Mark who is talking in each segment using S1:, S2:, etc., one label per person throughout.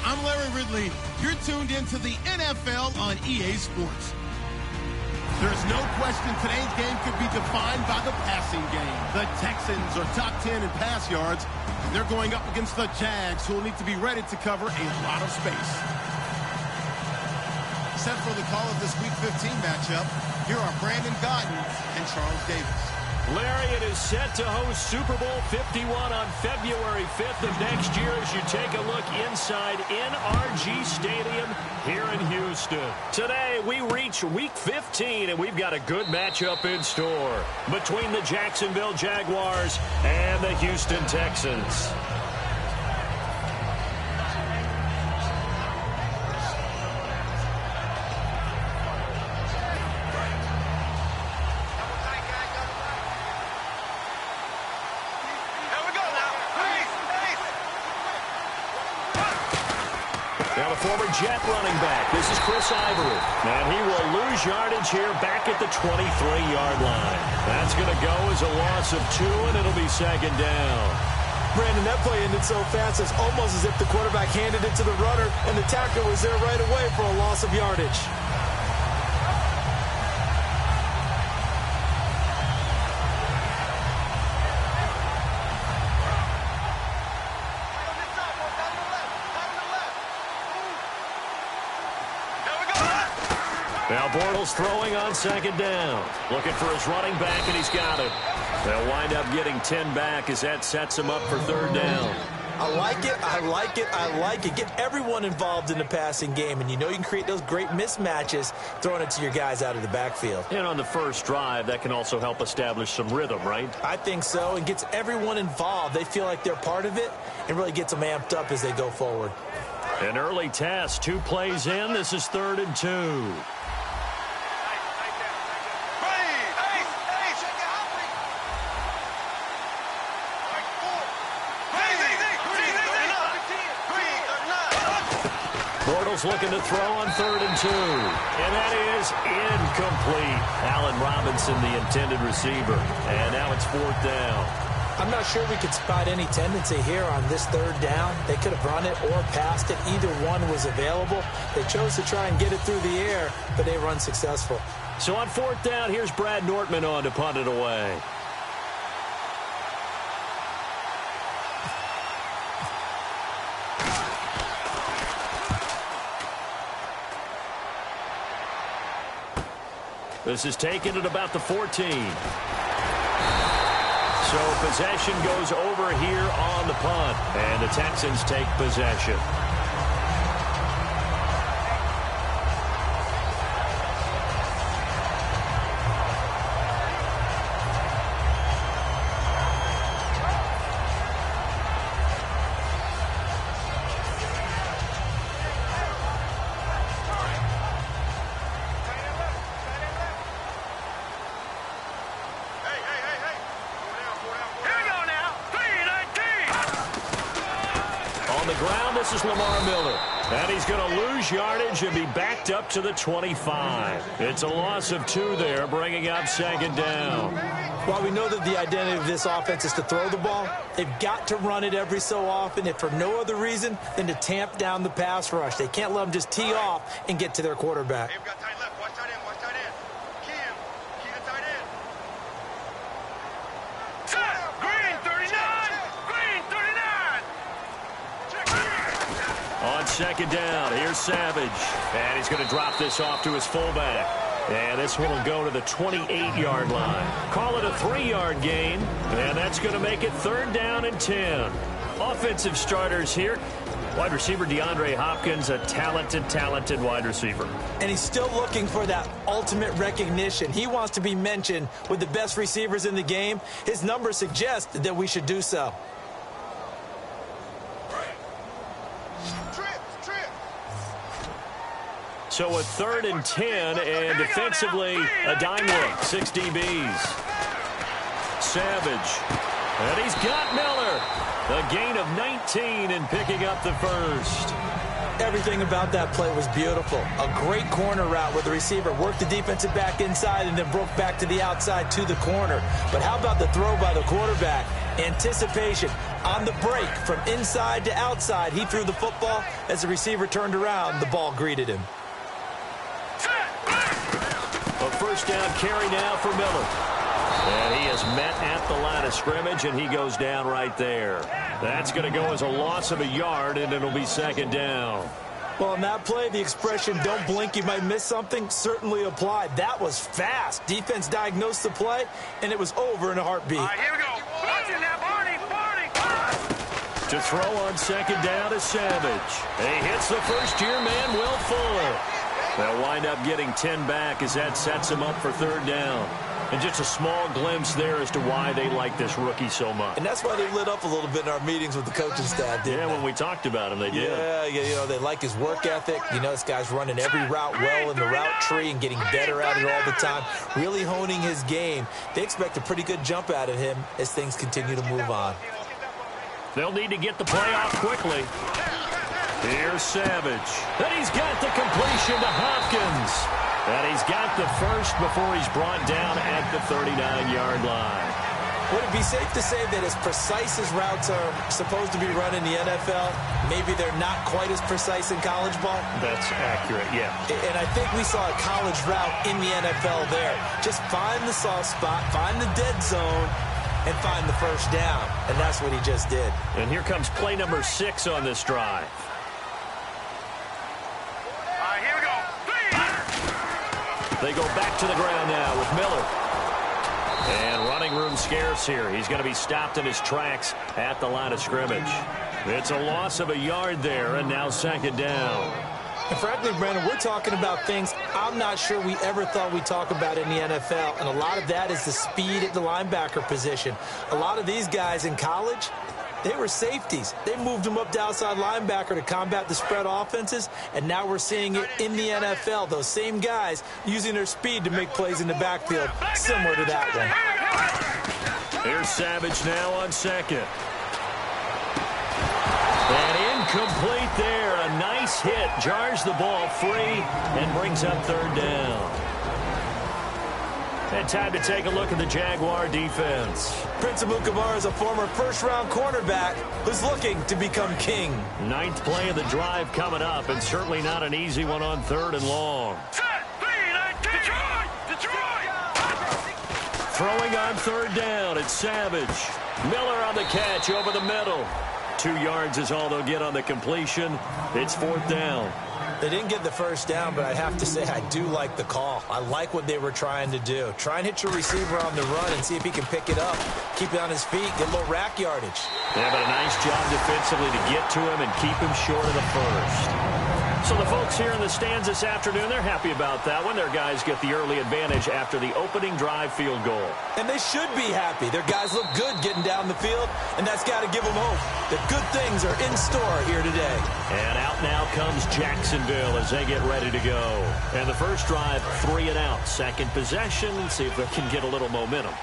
S1: I'm Larry Ridley. You're tuned into the NFL on EA Sports. There's no question today's game could be defined by the passing game. The Texans are top 10 in pass yards, and they're going up against the Jags, who will need to be ready to cover a lot of space. Set for the call of this Week 15 matchup, here are Brandon Gaudin and Charles Davis.
S2: Larry, it is set to host Super Bowl 51 on February 5th of next year as you take a look inside NRG Stadium here in Houston. Today, we reach Week 15, and we've got a good matchup in store between the Jacksonville Jaguars and the Houston Texans.
S3: Now the former Jet running back. This is Chris Ivory. And he will lose yardage here back at the 23-yard line. That's going to go as a loss of 2, and it'll be second down.
S4: Brandon, that play ended so fast, it's almost as if the quarterback handed it to the runner, and the tackler was there right away for a loss of yardage.
S3: Now Bortles throwing on second down. Looking for his running back, and he's got it. They'll wind up getting 10 back as that sets him up for third down.
S4: I like it, I like it, I like it. Get everyone involved in the passing game, and you know you can create those great mismatches throwing it to your guys out of the backfield.
S3: And on the first drive, that can also help establish some rhythm, right?
S4: I think so, and gets everyone involved. They feel like they're part of it, and really gets them amped up as they go forward.
S3: An early test, 2 plays in. This is 3rd and 2. Bortles looking to throw on 3rd and 2. And that is incomplete. Allen Robinson, the intended receiver. And now it's 4th down.
S4: I'm not sure we could spot any tendency here on this 3rd down. They could have run it or passed it. Either one was available. They chose to try and get it through the air, but they were unsuccessful.
S3: So on 4th down, here's Brad Nortman on to punt it away. This is taken at about the 14. So possession goes over here on the punt, and the Texans take possession. This is Lamar Miller, and he's going to lose yardage and be backed up to the 25. It's a loss of 2 there, bringing up second down.
S4: While we know that the identity of this offense is to throw the ball, they've got to run it every so often, if for no other reason than to tamp down the pass rush. They can't let them just tee off and get to their quarterback.
S5: They've got tight left. Watch tight end. Watch tight end. Key him. Key the tight end.
S6: Green 39! Green 39!
S3: On second down, here's Savage. And he's going to drop this off to his fullback. And this one will go to the 28-yard line. Call it a 3-yard gain. And that's going to make it 3rd down and 10. Offensive starters here. Wide receiver DeAndre Hopkins, a talented wide receiver.
S4: And he's still looking for that ultimate recognition. He wants to be mentioned with the best receivers in the game. His numbers suggest that we should do so.
S3: So a 3rd and 10, and defensively, a dime look, 6 DBs. Savage, and he's got Miller. A gain of 19 and picking up the first.
S4: Everything about that play was beautiful. A great corner route where the receiver worked the defensive back inside and then broke back to the outside to the corner. But how about the throw by the quarterback? Anticipation, On the break, from inside to outside, he threw the football. As the receiver turned around, the ball greeted him.
S3: A first down carry now for Miller. And he is met at the line of scrimmage, and he goes down right there. That's going to go as a loss of a yard, and it'll be second down.
S4: Well, on that play, the expression, don't blink, you might miss something, certainly applied. That was fast. Defense diagnosed the play, and it was over in a heartbeat.
S6: All right, here we go. Watching that, Barney.
S3: To throw on second down is Savage. He hits the first-year man, Will Fuller. They'll wind up getting 10 back as that sets him up for third down. And just a small glimpse there as to why they like this rookie so much.
S4: And that's why they lit up a little bit in our meetings with the coaching staff, didn't they?
S3: When we talked about him, they did.
S4: Yeah, you know, they like his work ethic. You know, this guy's running every route well in the route tree and getting better at it all the time, really honing his game. They expect a pretty good jump out of him as things continue to move on.
S3: They'll need to get the play off quickly. Here's Savage. And he's got the completion to Hopkins. And he's got the first before he's brought down at the 39-yard line.
S4: Would it be safe to say that as precise as routes are supposed to be run in the NFL, maybe they're not quite as precise in college ball?
S3: That's accurate, yeah.
S4: And I think we saw a college route in the NFL there. Just find the soft spot, find the dead zone, and find the first down. And that's what he just did.
S3: And here comes play number 6 on this drive.
S6: All right, here we go.
S3: They go back to the ground now with Miller. And running room scarce here. He's going to be stopped in his tracks at the line of scrimmage. It's a loss of a yard there, and now second down.
S4: And frankly, Brandon, we're talking about things I'm not sure we ever thought we'd talk about in the NFL. And a lot of that is the speed at the linebacker position. A lot of these guys in college, they were safeties. They moved them up to outside linebacker to combat the spread offenses, and now we're seeing it in the NFL. Those same guys using their speed to make plays in the backfield, similar to that one.
S3: Here's Savage now on second. And incomplete there. A nice hit. Jars the ball free and brings up third down. And time to take a look at the Jaguar defense.
S4: Prince Amukamara is a former first-round cornerback who's looking to become king.
S3: 9th play of the drive coming up, and certainly not an easy one on third and long. Throwing on third down, it's Savage. Miller on the catch over the middle. 2 yards is all they'll get on the completion. It's fourth down.
S4: They didn't get the first down, but I have to say I do like the call. I like what they were trying to do. Try and hit your receiver on the run and see if he can pick it up. Keep it on his feet, get a little rack yardage.
S3: Yeah, but a nice job defensively to get to him and keep him short of the first. So the folks here in the stands this afternoon, they're happy about that one. Their guys get the early advantage after the opening drive field goal.
S4: And they should be happy. Their guys look good getting down the field, and that's got to give them hope that good things are in store here today.
S3: And out now comes Jacksonville as they get ready to go. And the first drive, 3 and out. Second possession, see if they can get a little momentum.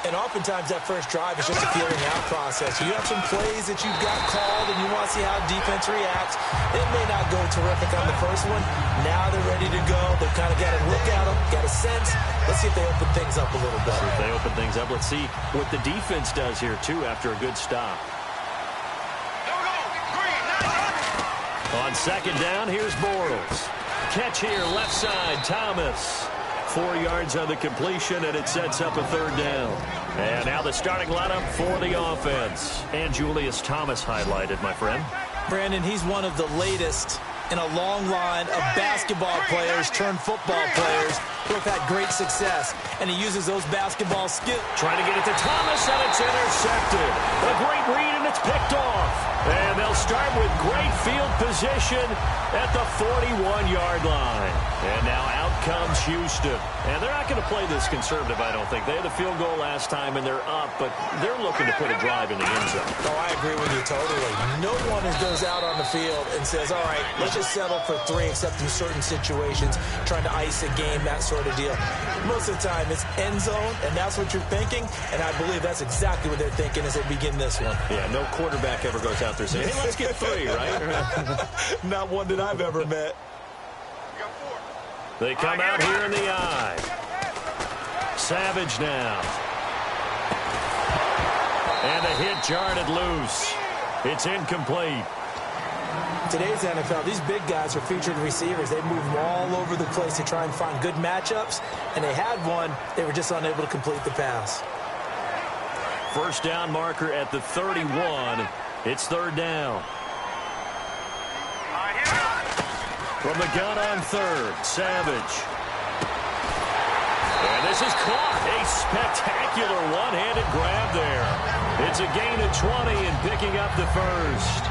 S4: And oftentimes that first drive is just a feeling out process. You have some plays that you've got called and you want to see how defense reacts. It may not go terrific on the first one. Now they're ready to go. They've kind of got a look at them, got a sense. Let's see if they open things up a little bit.
S3: If they open things up, let's see what the defense does here, too, after a good stop. On second down, here's Bortles. Catch here, left side, Thomas. 4 yards on the completion, and it sets up a third down. And now the starting lineup for the offense. And Julius Thomas highlighted, my friend.
S4: Brandon, he's one of the latest in a long line of basketball players turned football players who have had great success. And he uses those basketball skills.
S3: Trying to get it to Thomas, and it's intercepted. A great read, and it's picked off. And they'll start with great field position at the 41-yard line. And now out comes Houston. And they're not going to play this conservative, I don't think. They had the field goal last time, and they're up, but they're looking to put a drive in the end zone.
S4: Oh, I agree with you totally. No one goes out on the field and says, all right, let's just settle for 3, except in certain situations, trying to ice a game, that sort of deal. Most of the time, it's end zone, and that's what you're thinking, and I believe that's exactly what they're thinking as they begin this one.
S3: Yeah, no quarterback ever goes out there saying, hey, let's get 3, right?
S4: Not one that I've ever met.
S3: They come out here in the eye. Savage now. And the hit jarred it loose. It's incomplete.
S4: Today's NFL, these big guys are featured receivers. They move all over the place to try and find good matchups, and they had one. They were just unable to complete the pass.
S3: First down marker at the 31. It's third down. From the gun on third, Savage. And this is caught. A spectacular one-handed grab there. It's a gain of 20 and picking up the first.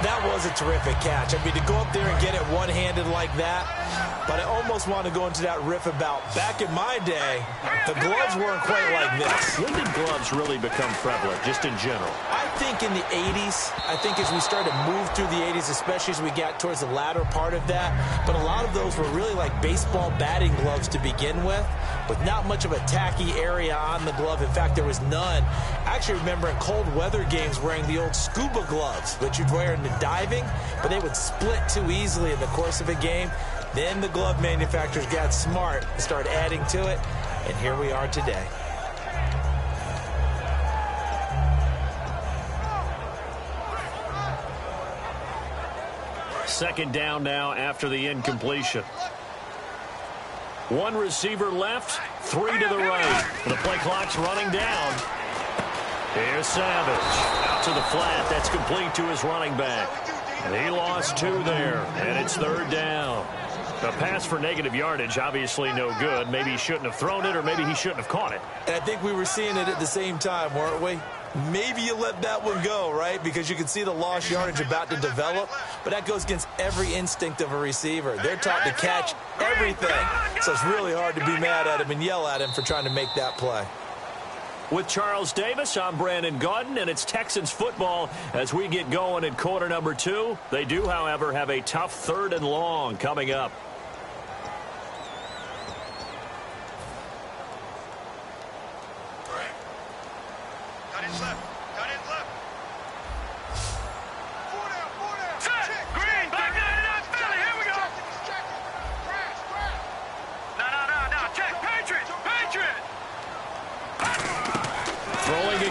S4: That was a terrific catch. I mean, to go up there and get it one-handed like that, but I almost want to go into that riff about back in my day, the gloves weren't quite like this.
S3: When did gloves really become prevalent, just in general?
S4: I think in the 80s. I think as we started to move through the 80s, especially as we got towards the latter part of that, but a lot of those were really like baseball batting gloves to begin with not much of a tacky area on the glove. In fact, there was none. I actually remember in cold weather games wearing the old scuba gloves, which you'd wear in the diving, but they would split too easily in the course of a game. Then the glove manufacturers got smart and started adding to it, and here we are today.
S3: Second down now after the incompletion. One receiver left, three to the right. The play clock's running down. Here's Savage. Out to the flat. That's complete to his running back. And he lost two there, and it's third down. A pass for negative yardage, obviously no good. Maybe he shouldn't have thrown it, or maybe he shouldn't have caught it.
S4: And I think we were seeing it at the same time, weren't we? Maybe you let that one go, right? Because you can see the lost yardage about to develop. But that goes against every instinct of a receiver. They're taught to catch everything. So it's really hard to be mad at him and yell at him for trying to make that play.
S3: With Charles Davis, I'm Brandon Gaudin, and it's Texans football as we get going in quarter number 2. They do, however, have a tough third and long coming up.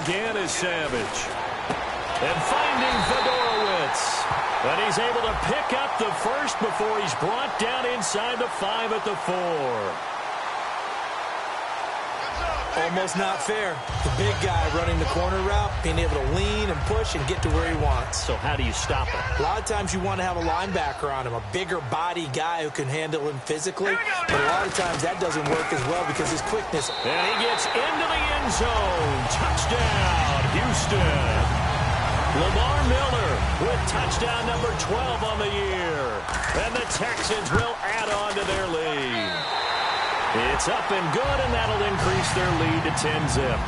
S3: Again is Savage. And finding Fedorowicz. And he's able to pick up the first before he's brought down inside the 5 at the 4.
S4: Almost not fair. The big guy running the corner route, being able to lean and push and get to where he wants.
S3: So how do you stop him?
S4: A lot of times you want to have a linebacker on him, a bigger body guy who can handle him physically. But a lot of times that doesn't work as well because his quickness.
S3: And he gets into the end zone. Touchdown, Houston. Lamar Miller with touchdown number 12 on the year. And the Texans will add on to their lead. It's up and good, and that'll increase their lead to 10-zip.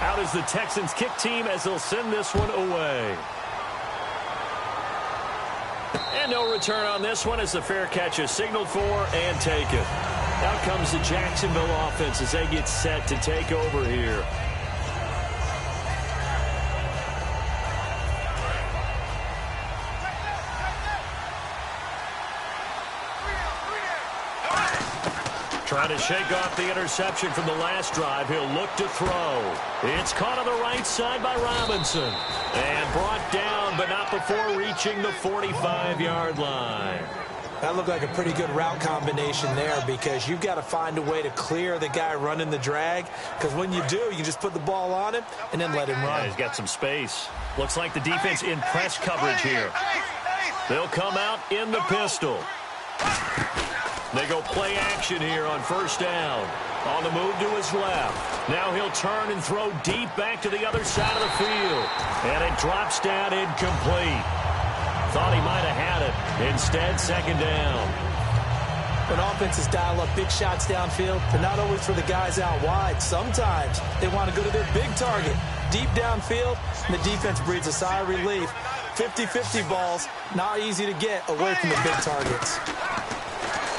S3: Out is the Texans kick team as they'll send this one away. And no return on this one as the fair catch is signaled for and taken. Out comes the Jacksonville offense as they get set to take over here. Trying to shake off the interception from the last drive. He'll look to throw. It's caught on the right side by Robinson. And brought down, but not before reaching the 45-yard line.
S4: That looked like a pretty good route combination there because you've got to find a way to clear the guy running the drag. Because when you do, you can just put the ball on him and then let him run.
S3: Yeah, he's got some space. Looks like the defense in press coverage here. They'll come out in the pistol. They go play action here on first down. On the move to his left. Now he'll turn and throw deep back to the other side of the field. And it drops down incomplete. Thought he might have had it. Instead, second down.
S4: When offenses dial up big shots downfield, they're not always for the guys out wide. Sometimes they want to go to their big target. Deep downfield, and the defense breathes a sigh of relief. 50-50 balls, not easy to get away from the big targets.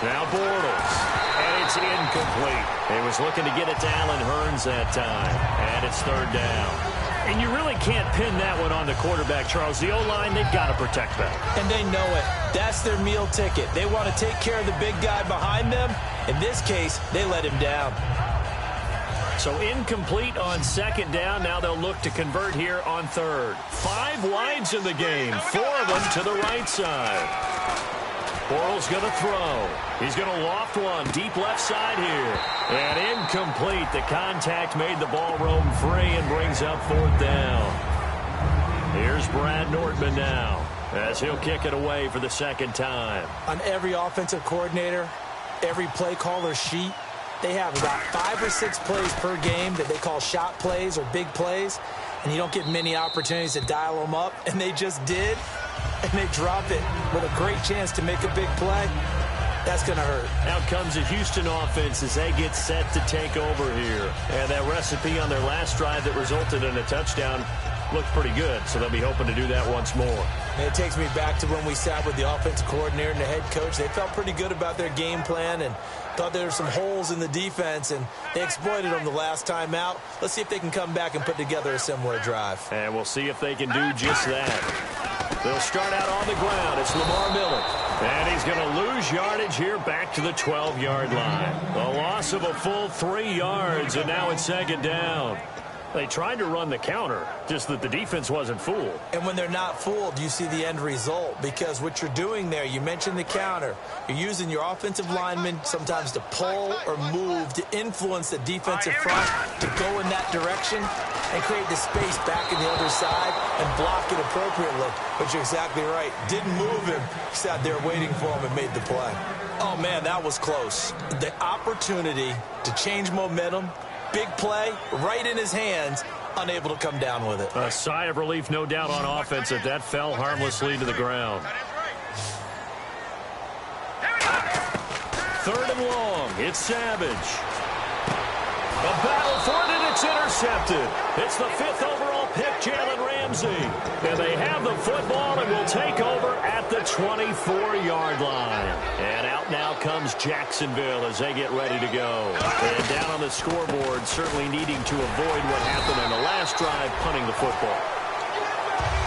S3: Now Bortles, and it's incomplete. He was looking to get it to Allen Hurns that time, and it's third down. And you really can't pin that one on the quarterback, Charles. The O-line, they've got to protect that.
S4: And they know it. That's their meal ticket. They want to take care of the big guy behind them. In this case, they let him down.
S2: So incomplete on second down. Now they'll look to convert here on third. 5 wides in the game, 4 of them to the right side. Bortles going to throw. He's going to loft one deep left side here. And incomplete. The contact made the ball roam free and brings up 4th down. Here's Brad Nordman now as he'll kick it away for the second time.
S4: On every offensive coordinator, every play caller sheet, they have about 5 or 6 plays per game that they call shot plays or big plays, and you don't get many opportunities to dial them up, and they just did, and they drop it with a great chance to make a big play. That's going to hurt.
S2: Out comes the Houston offense as they get set to take over here. And that recipe on their last drive that resulted in a touchdown looked pretty good, so they'll be hoping to do that once more.
S4: And it takes me back to when we sat with the offensive coordinator and the head coach. They felt pretty good about their game plan and thought there were some holes in the defense, and they exploited them the last time out. Let's see if they can come back and put together a similar drive.
S2: And we'll see if they can do just that. They'll start out on the ground. It's Lamar Miller. And he's going to lose yardage here back to the 12-yard line. A loss of a full 3 yards, and now it's second down. They tried to run the counter, just that the defense wasn't fooled.
S4: And when they're not fooled, you see the end result, because what you're doing there, you mentioned the counter. You're using your offensive linemen sometimes to pull or move to influence the defensive front to go in that direction and create the space back in the other side and block it appropriately. But you're exactly right. Didn't move him. Sat there waiting for him and made the play. Oh, man, that was close. The opportunity to change momentum, big play, right in his hands, unable to come down with it.
S2: A sigh of relief, no doubt, on offense if that fell harmlessly to the ground. 3rd and long. It's Savage. A battle for it, and it's intercepted. It's the 5th overall pick, Jalen Ramsey. And they have the football and will take over at the 24-yard line. And out now comes Jacksonville as they get ready to go. And down on the scoreboard, certainly needing to avoid what happened on the last drive, punting the football.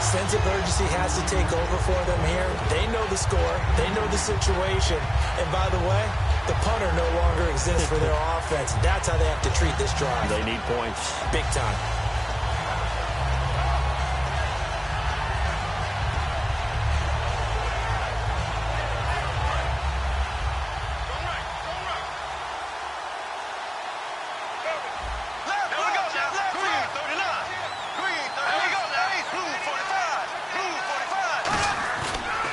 S4: Sense of urgency has to take over for them here. They know the score. They know the situation. And by the way, the punter no longer exists for their offense. That's how they have to treat this drive.
S2: They need points.
S4: Big time.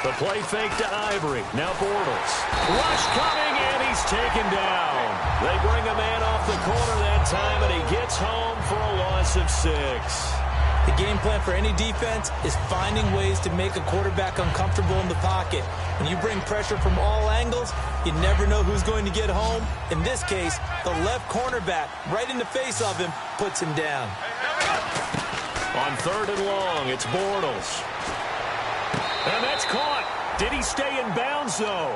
S2: The play fake to Ivory. Now Bortles. Rush coming, and he's taken down. They bring a man off the corner that time, and he gets home for a loss of 6.
S4: The game plan for any defense is finding ways to make a quarterback uncomfortable in the pocket. When you bring pressure from all angles, you never know who's going to get home. In this case, the left cornerback, right in the face of him, puts him down.
S2: On 3rd and long, it's Bortles. And that's caught. Did he stay in bounds, though?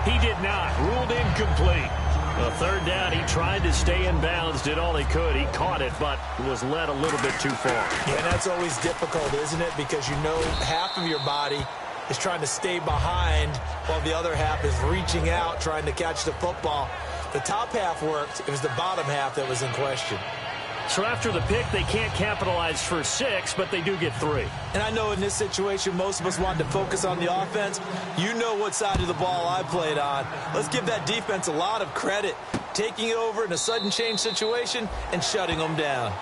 S2: He did not. Ruled incomplete. A 3rd down, he tried to stay in bounds, did all he could. He caught it, but was led a little bit too far.
S4: Yeah, that's always difficult, isn't it? Because you know half of your body is trying to stay behind while the other half is reaching out, trying to catch the football. The top half worked. It was the bottom half that was in question.
S2: So after the pick, they can't capitalize for 6, but they do get 3.
S4: And I know in this situation, most of us want to focus on the offense. You know what side of the ball I played on. Let's give that defense a lot of credit, taking it over in a sudden change situation and shutting them down.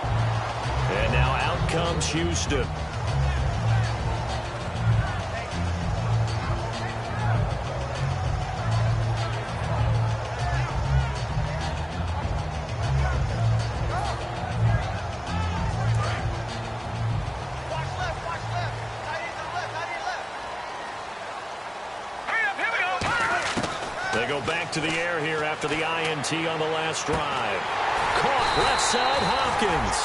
S2: And now out comes Houston. They go back to the air here after the INT on the last drive. Caught left side, Hopkins.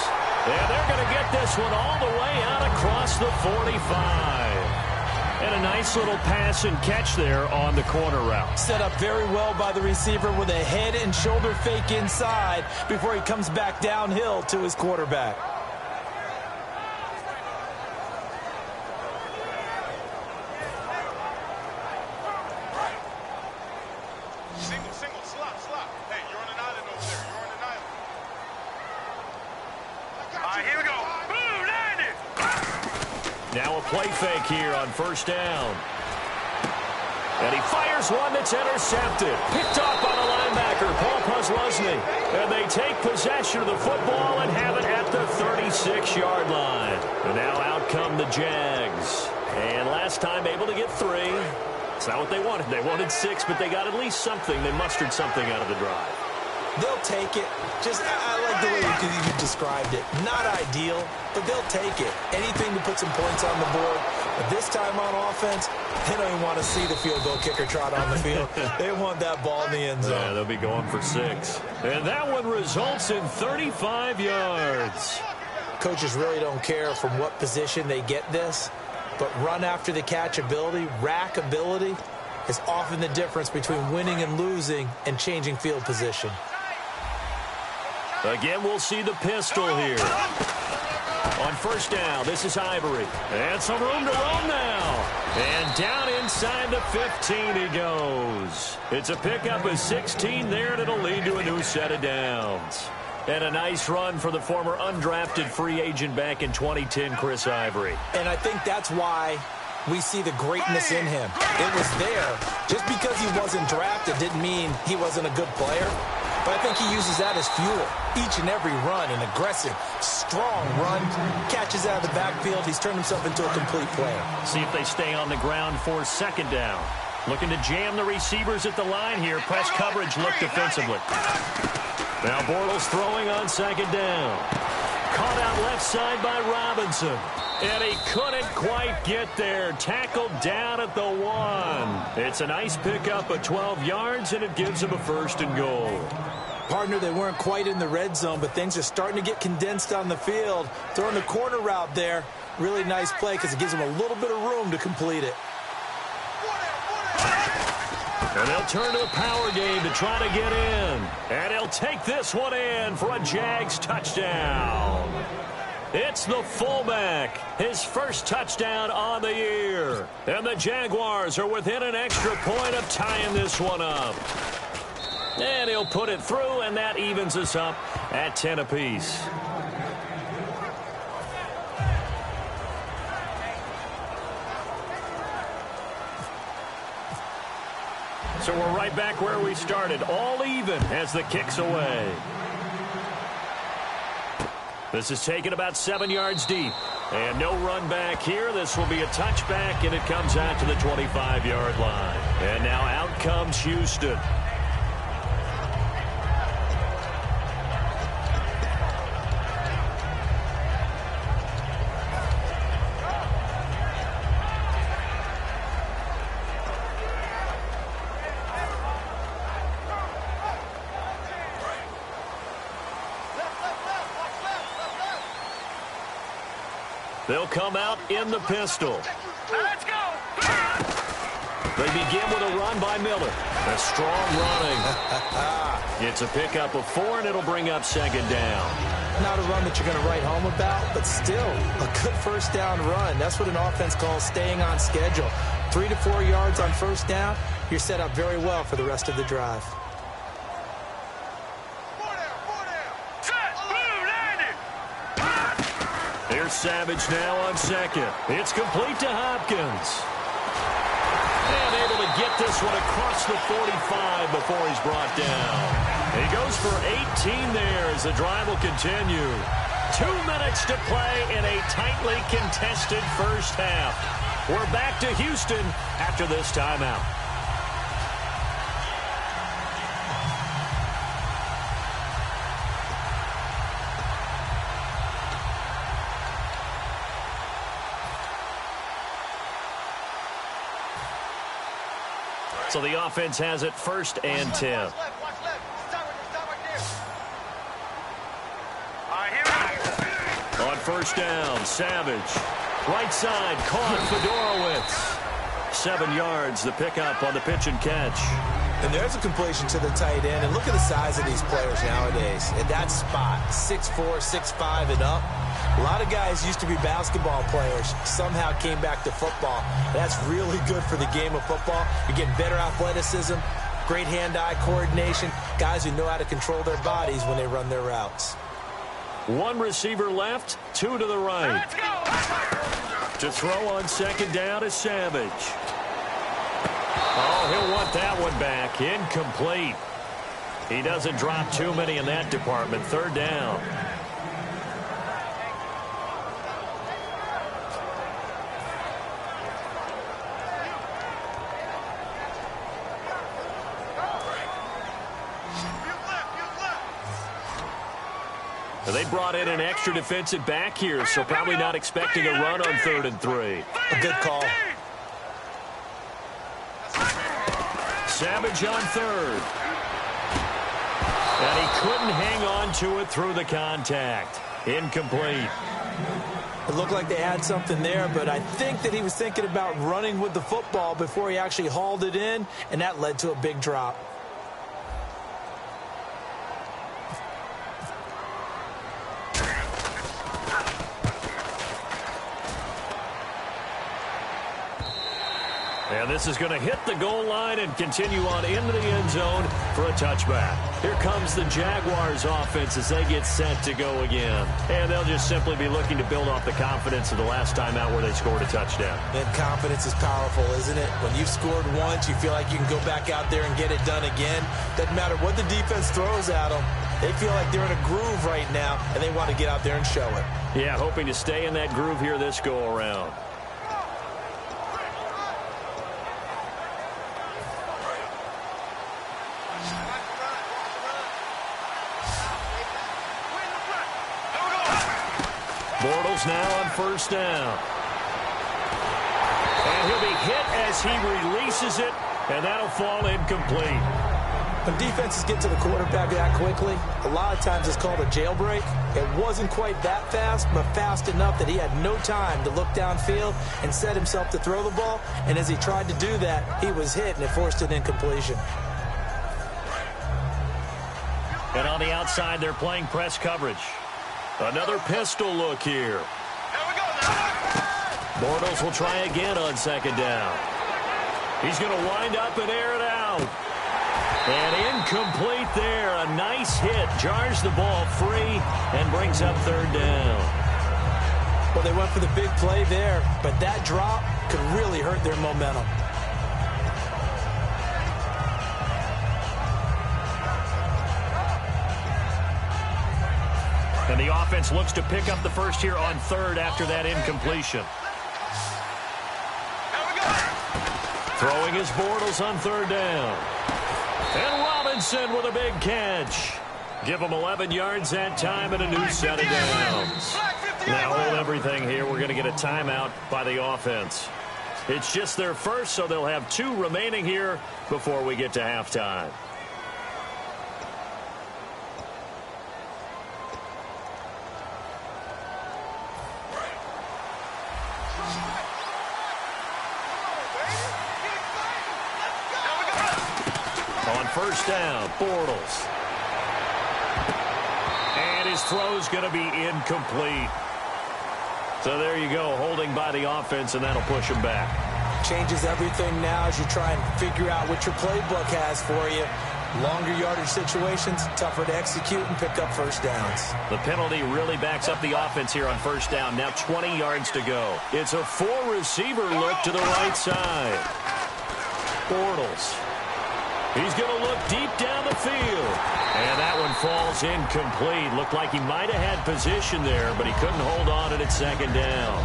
S2: And they're going to get this one all the way out across the 45. And a nice little pass and catch there on the corner route.
S4: Set up very well by the receiver with a head and shoulder fake inside before he comes back downhill to his quarterback.
S6: right, here we go. Boom, landed.
S3: Now a play fake here on first down. And he fires one that's intercepted. Picked off by the linebacker, Paul Posluszny. And they take possession of the football and have it at the 36-yard line. And now out come the Jags. And last time able to get 3. It's not what they wanted. They wanted 6, but they got at least something. They mustered something out of the drive.
S4: They'll take it. I like the way you described it. Not ideal, but they'll take it. Anything to put some points on the board. But this time on offense, they don't even want to see the field goal kicker trot on the field. They want that ball in the end zone.
S3: Yeah, they'll be going for 6. And that one results in 35 yards.
S4: Coaches really don't care from what position they get this, but run after the catch ability, rack ability, is often the difference between winning and losing and changing field position.
S3: Again, we'll see the pistol here. On first down, this is Ivory. And some room to roam now. And down inside the 15 he goes. It's a pickup of 16 there, and it'll lead to a new set of downs. And a nice run for the former undrafted free agent back in 2010, Chris Ivory.
S4: And I think that's why we see the greatness in him. It was there. Just because he wasn't drafted didn't mean he wasn't a good player. But I think he uses that as fuel. Each and every run, an aggressive, strong run, catches out of the backfield. He's turned himself into a complete player.
S3: See if they stay on the ground for second down. Looking to jam the receivers at the line here. Press coverage look defensively. Now Bortles throwing on second down. Caught out left side by Robinson. And he couldn't quite get there. Tackled down at the 1. It's a nice pickup of 12 yards, and it gives him a 1st and goal.
S4: Partner, they weren't quite in the red zone, but things are starting to get condensed on the field. Throwing the corner route there. Really nice play because it gives them a little bit of room to complete it.
S3: And they'll turn to a power game to try to get in. And he'll take this one in for a Jags touchdown. It's the fullback, his first touchdown on the year. And the Jaguars are within an extra point of tying this one up. And he'll put it through, and that evens us up at 10 apiece. So we're right back where we started, all even as the kick's away. This is taken about 7 yards deep. And no run back here. This will be a touchback, and it comes out to the 25-yard line. And now out comes Houston. They'll come out in the pistol.
S6: Let's go.
S3: They begin with a run by Miller. A strong running. It's a pickup of 4, and it'll bring up second down.
S4: Not a run that you're going to write home about, but still a good first down run. That's what an offense calls staying on schedule. 3 to 4 yards on first down. You're set up very well for the rest of the drive.
S3: Here's Savage now on second. It's complete to Hopkins. And able to get this one across the 45 before he's brought down. He goes for 18 there as the drive will continue. 2 minutes to play in a tightly contested first half. We're back to Houston after this timeout. So the offense has it 1st and 10.
S6: All right, here we go.
S3: On first down, Savage. Right side, caught Fedorowicz. 7 yards, the pickup on the pitch and catch.
S4: And there's a completion to the tight end. And look at the size of these players nowadays. At that spot, 6'4", 6'5", and up. A lot of guys used to be basketball players, somehow came back to football. That's really good for the game of football. You're getting better athleticism, great hand-eye coordination, guys who know how to control their bodies when they run their routes.
S3: One receiver left, two to the right.
S6: Let's go.
S3: To throw on second down is Savage. Oh, he'll want that one back. Incomplete. He doesn't drop too many in that department. Third down. They brought in an extra defensive back here, so probably not expecting a run on 3rd and 3.
S4: A good call.
S3: Savage on 3rd. And he couldn't hang on to it through the contact. Incomplete.
S4: It looked like they had something there, but I think that he was thinking about running with the football before he actually hauled it in, and that led to a big drop.
S3: And this is going to hit the goal line and continue on into the end zone for a touchback. Here comes the Jaguars offense as they get set to go again. And they'll just simply be looking to build off the confidence of the last time out where they scored a touchdown.
S4: And confidence is powerful, isn't it? When you've scored once, you feel like you can go back out there and get it done again. Doesn't matter what the defense throws at them. They feel like they're in a groove right now, and they want to get out there and show it.
S3: Yeah, hoping to stay in that groove here this go-around. Bortles now on first down. And he'll be hit as he releases it, and that'll fall incomplete.
S4: When defenses get to the quarterback that quickly, a lot of times it's called a jailbreak. It wasn't quite that fast, but fast enough that he had no time to look downfield and set himself to throw the ball. And as he tried to do that, he was hit, and it forced an incompletion.
S3: And on the outside, they're playing press coverage. Another pistol look here. Bortles will try again on second down. He's going to wind up and air it out. And incomplete there. A nice hit. Jars the ball free and brings up third down.
S4: Well, they went for the big play there, but that drop could really hurt their momentum.
S3: And the offense looks to pick up the first here on 3rd after that incompletion. Throwing his Bortles on 3rd down. And Robinson with a big catch. Give him 11 yards that time and a new set of downs. Now hold everything here. We're going to get a timeout by the offense. It's just their first, so they'll have 2 remaining here before we get to halftime. On first down, Bortles. And his throw's going to be incomplete. So there you go, holding by the offense, and that'll push him back.
S4: Changes everything now as you try and figure out what your playbook has for you. Longer yardage situations, tougher to execute and pick up first downs.
S3: The penalty really backs up the offense here on first down. Now 20 yards to go. It's a 4-receiver look to the right side. Bortles. He's going to look deep down the field. And that one falls incomplete. Looked like he might have had position there, but he couldn't hold on to it at second down.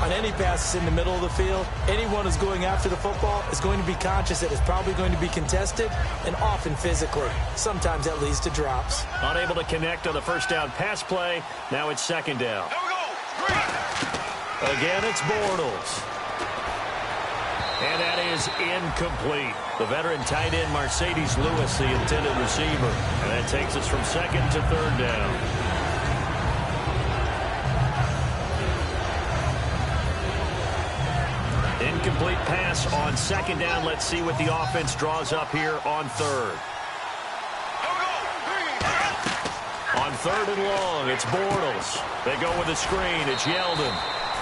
S4: On any passes in the middle of the field, anyone who's going after the football is going to be conscious that it's probably going to be contested and often physically. Sometimes that leads to drops.
S3: Unable to connect on the first down pass play. Now it's second down. Again, it's Bortles. And that is incomplete. The veteran tight end, Mercedes Lewis, the intended receiver. And that takes us from second to third down. Incomplete pass on second down. Let's see what the offense draws up here on 3rd. On 3rd and long, it's Bortles. They go with a screen. It's Yeldon.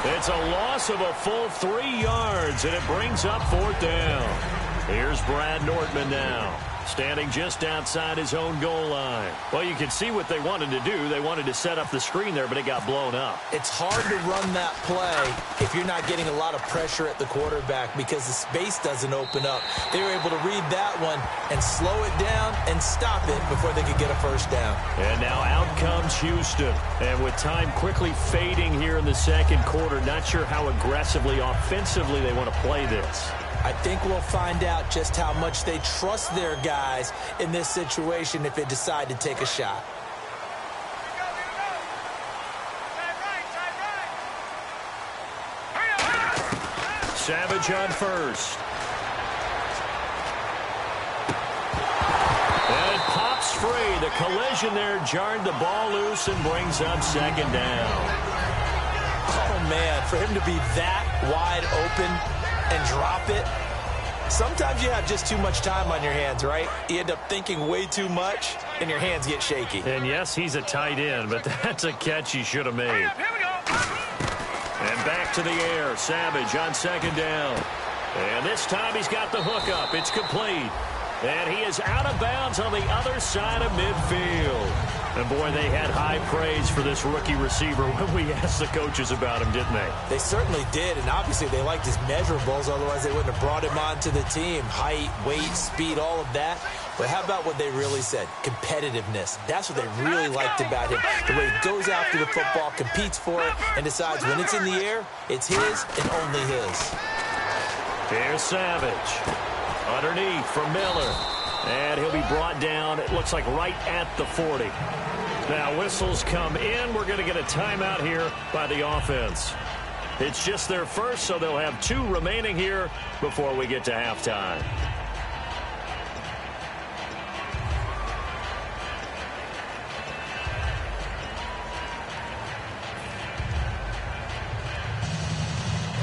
S3: It's a loss of a full 3 yards, and it brings up 4th down. Here's Brad Nortman now.
S2: standing just outside his own goal line. Well, you can see what they wanted to do. They wanted to set up the screen there, but it got blown up.
S4: It's hard to run that play if you're not getting a lot of pressure at the quarterback because the space doesn't open up. They were able to read that one and slow it down and stop it before they could get a first down.
S2: And now out comes Houston. And with time quickly fading here in the second quarter, not sure how aggressively, offensively they want to play this.
S4: I think we'll find out just how much they trust their guys in this situation if they decide to take a shot.
S2: Savage on first. And it pops free. The collision there jarred the ball loose and brings up second down.
S4: Oh, man, for him to be that wide open and drop it. Sometimes you have just too much time on your hands, right? You end up thinking way too much, and your hands get shaky.
S2: And yes, he's a tight end, but that's a catch he should have made. And back to the air. Savage on second down. And this time he's got the hook up. It's complete. And he is out of bounds on the other side of midfield. And, boy, they had high praise for this rookie receiver when we asked the coaches about him, didn't they?
S4: They certainly did, and obviously they liked his measurables. Otherwise, they wouldn't have brought him onto the team. Height, weight, speed, all of that. But how about what they really said? Competitiveness. That's what they really liked about him. The way he goes after the football, competes for it, and decides when it's in the air, it's his and only his.
S2: Here's Savage. Underneath from Miller. And he'll be brought down, it looks like right at the 40. Now whistles come in. We're going to get a timeout here by the offense. It's just their first, so they'll have 2 remaining here before we get to halftime.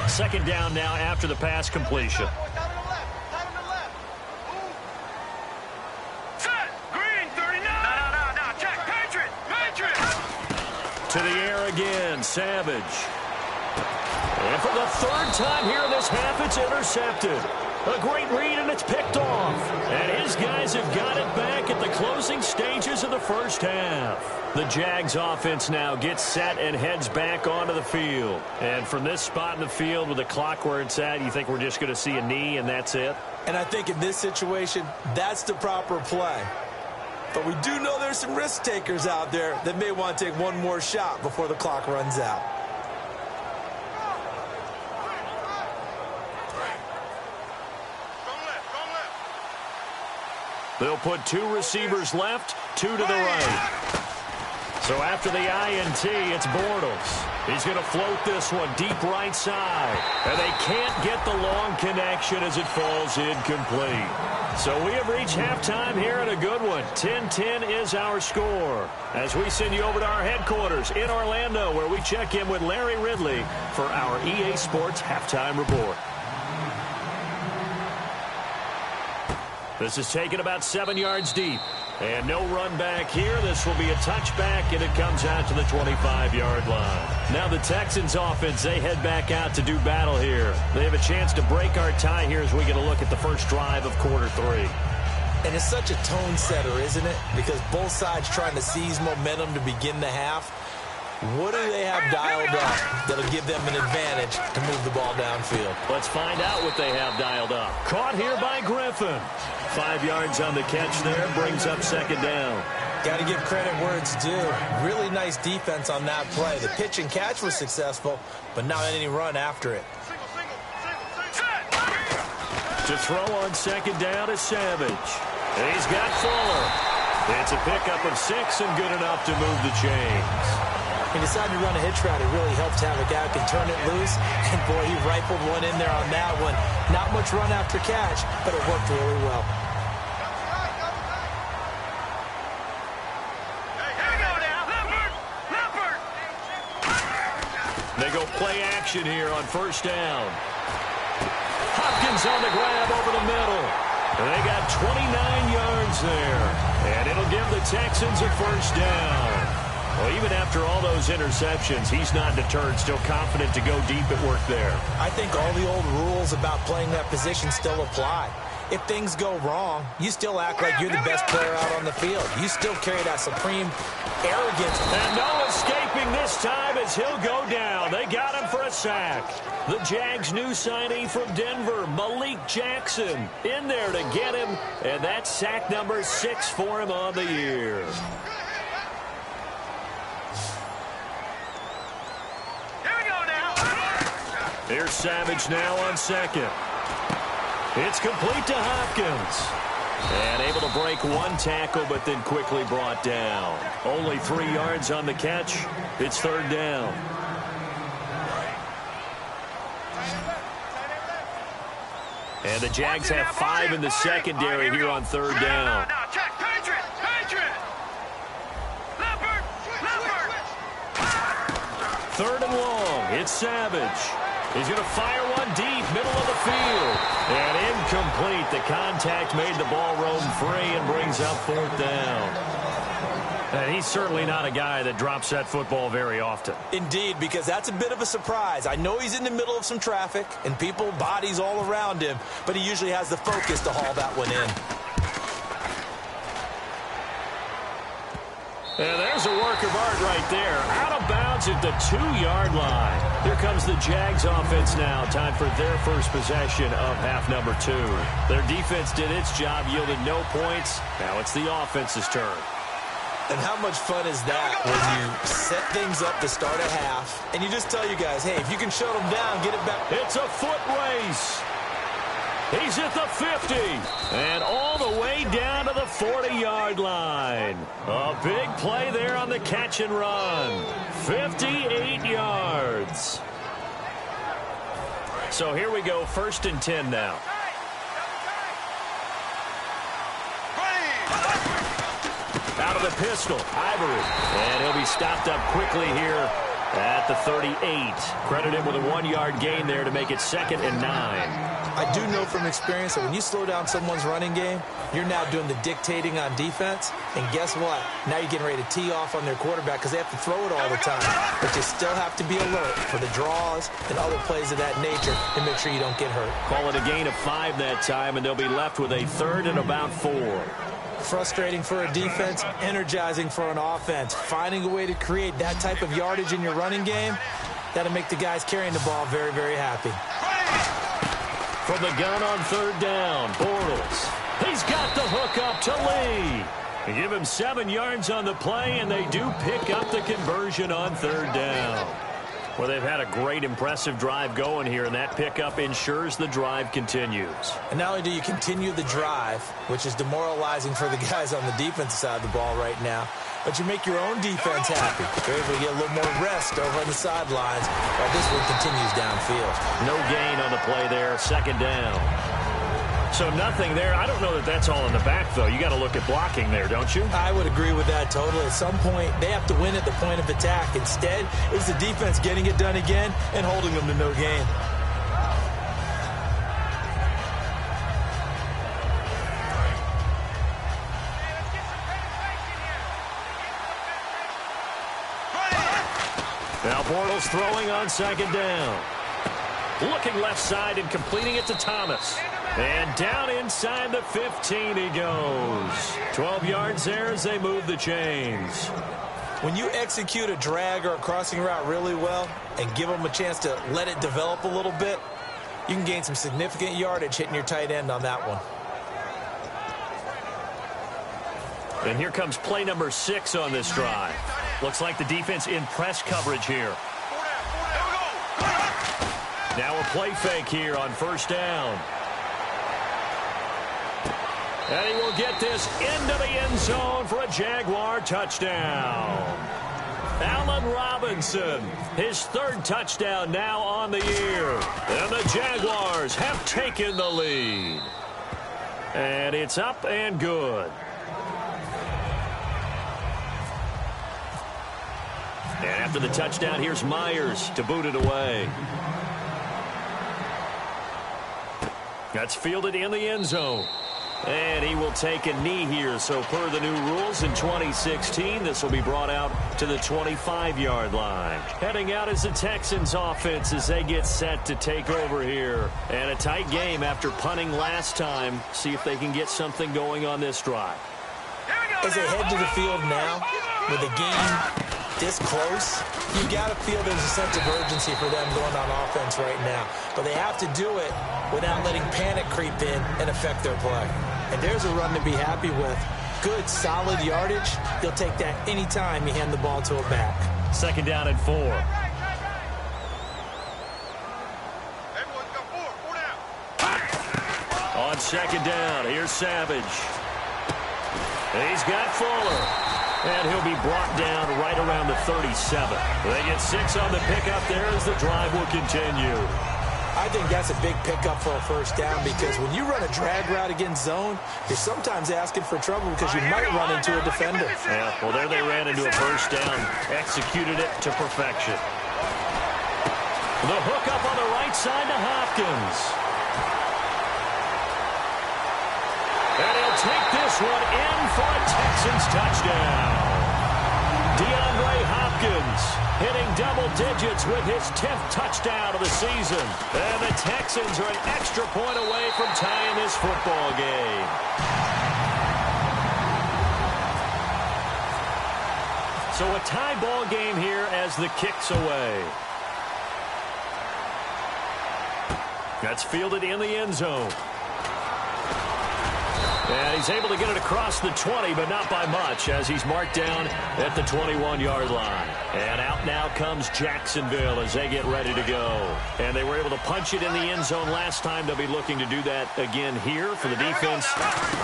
S2: Second down now after the pass completion. To the air again, Savage. And for the third time here in this half, it's intercepted. A great read, and it's picked off. And his guys have got it back at the closing stages of the first half. The Jags offense now gets set and heads back onto the field. And from this spot in the field with the clock where it's at, you think we're just going to see a knee and that's it?
S4: And I think in this situation, that's the proper play. But we do know there's some risk takers out there that may want to take one more shot before the clock runs out.
S2: They'll put 2 receivers left, 2 to the right. So after the INT, it's Bortles. He's going to float this one deep right side. And they can't get the long connection as it falls incomplete. So we have reached halftime here in a good one. 10-10 is our score. As we send you over to our headquarters in Orlando, where we check in with Larry Ridley for our EA Sports Halftime Report. This is taken about 7 yards deep. And no run back here. This will be a touchback, and it comes out to the 25-yard line. Now the Texans offense, they head back out to do battle here. They have a chance to break our tie here as we get a look at the first drive of quarter 3.
S4: And it's such a tone setter, isn't it? Because both sides trying to seize momentum to begin the half. What do they have dialed up that'll give them an advantage to move the ball downfield?
S2: Let's find out what they have dialed up. Caught here by Griffin. 5 yards on the catch there, brings up second down.
S4: Got to give credit where it's due. Really nice defense on that play. The pitch and catch was successful, but not any run after it.
S2: To throw on second down is Savage. And he's got Fuller. It's a pickup of 6 and good enough to move the chains.
S4: He decided to run a hitch route. It really helps to have a guy who can turn it loose. And, boy, he rifled one in there on that one. Not much run after catch, but it worked really well.
S2: They go play action here on first down. Hopkins on the grab over the middle. And they got 29 yards there. And it'll give the Texans a first down. Well, even after all those interceptions, he's not deterred, still confident to go deep at work there.
S4: I think all the old rules about playing that position still apply. if things go wrong, you still act like you're the best player out on the field. You still carry that supreme arrogance.
S2: And no escaping this time as he'll go down. They got him for a sack. The Jags' new signee from Denver, Malik Jackson, in there to get him. And that's sack number 6 for him on the year. Here's Savage now on second. It's complete to Hopkins. And able to break one tackle, but then quickly brought down. Only 3 yards on the catch. It's third down. And the Jags have 5 in the secondary here on third down. Third and long. It's Savage. He's going to fire one deep, middle of the field. And incomplete. The contact made the ball roam free and brings up fourth down. And he's certainly not a guy that drops that football very often.
S4: Indeed, because that's a bit of a surprise. I know he's in the middle of some traffic and people, bodies all around him, but he usually has the focus to haul that one in.
S2: And there's a work of art right there. Out of bounds at the 2-yard line. Here comes the Jags offense now. Time for their first possession of half number 2. Their defense did its job, yielded no points. Now it's the offense's turn.
S4: And how much fun is that when you set things up to start a half and you just tell you guys, hey, if you can shut them down, get it back.
S2: It's a foot race. He's at the 50 and all the way down to the 40-yard line. A big play there on the catch and run. 58 yards. So here we go, 1st and 10 now. Out of the pistol, Ivory. And he'll be stopped up quickly here at the 38. Credit him with a 1-yard gain there to make it 2nd and 9.
S4: I do know from experience that when you slow down someone's running game, you're now doing the dictating on defense. And guess what? Now you're getting ready to tee off on their quarterback because they have to throw it all the time. But you still have to be alert for the draws and other plays of that nature and make sure you don't get hurt.
S2: Call it a gain of 5 that time, and they'll be left with a 3rd and about 4.
S4: Frustrating for a defense, energizing for an offense. Finding a way to create that type of yardage in your running game, that'll make the guys carrying the ball very, very happy.
S2: From the gun on 3rd down, Bortles. He's got the hook up to Lee. They give him 7 yards on the play, and they do pick up the conversion on 3rd down. Well, they've had a great, impressive drive going here, and that pickup ensures the drive continues.
S4: And not only do you continue the drive, which is demoralizing for the guys on the defensive side of the ball right now, but you make your own defense happy. You're able to get a little more rest over on the sidelines while this one continues downfield.
S2: No gain on the play there, 2nd down. So nothing there. I don't know that that's all in the back, though. You got to look at blocking there, don't you?
S4: I would agree with that totally. At some point, they have to win at the point of attack. Instead, it's the defense getting it done again and holding them to no gain.
S2: Now Bortles throwing on 2nd down. Looking left side and completing it to Thomas. And down inside the 15 he goes. 12 yards there as they move the chains.
S4: When you execute a drag or a crossing route really well and give them a chance to let it develop a little bit, you can gain some significant yardage hitting your tight end on that one.
S2: And here comes play number 6 on this drive. Looks like the defense in press coverage here. Now a play fake here on 1st down. And he will get this into the end zone for a Jaguar touchdown. Allen Robinson, his 3rd touchdown now on the year. And the Jaguars have taken the lead. And it's up and good. And after the touchdown, here's Myers to boot it away. That's fielded in the end zone.
S3: And he will take a knee here. So per the new rules in 2016, this will be brought out to the 25-yard line. Heading out is the Texans offense as they get set to take over here. And a tight game after punting last time. See if they can get something going on this drive.
S4: As they head to the field now, with the game this close, you got to feel there's a sense of urgency for them going on offense right now. But they have to do it without letting panic creep in and affect their play. And there's a run to be happy with. Good, solid yardage. They'll take that anytime you hand the ball to a back.
S3: 2nd down and 4.
S5: Everyone's got four down.
S3: On 2nd down, here's Savage. He's got Fuller. And he'll be brought down right around the 37. They get 6 on the pickup there as the drive will continue.
S4: I think that's a big pickup for a first down because when you run a drag route against zone, you're sometimes asking for trouble because you might run into a defender.
S3: Yeah, well, there they ran into a first down, executed it to perfection. The hook up on the right side to Hopkins. And he'll take this one in for a Texans touchdown. DeAndre Hopkins hitting double digits with his 10th touchdown of the season. And the Texans are an extra point away from tying this football game. So a tie ball game here as the kick's away. That's fielded in the end zone. And he's able to get it across the 20, but not by much, as he's marked down at the 21-yard line. And out now comes Jacksonville as they get ready to go. And they were able to punch it in the end zone last time. They'll be looking to do that again here for the defense.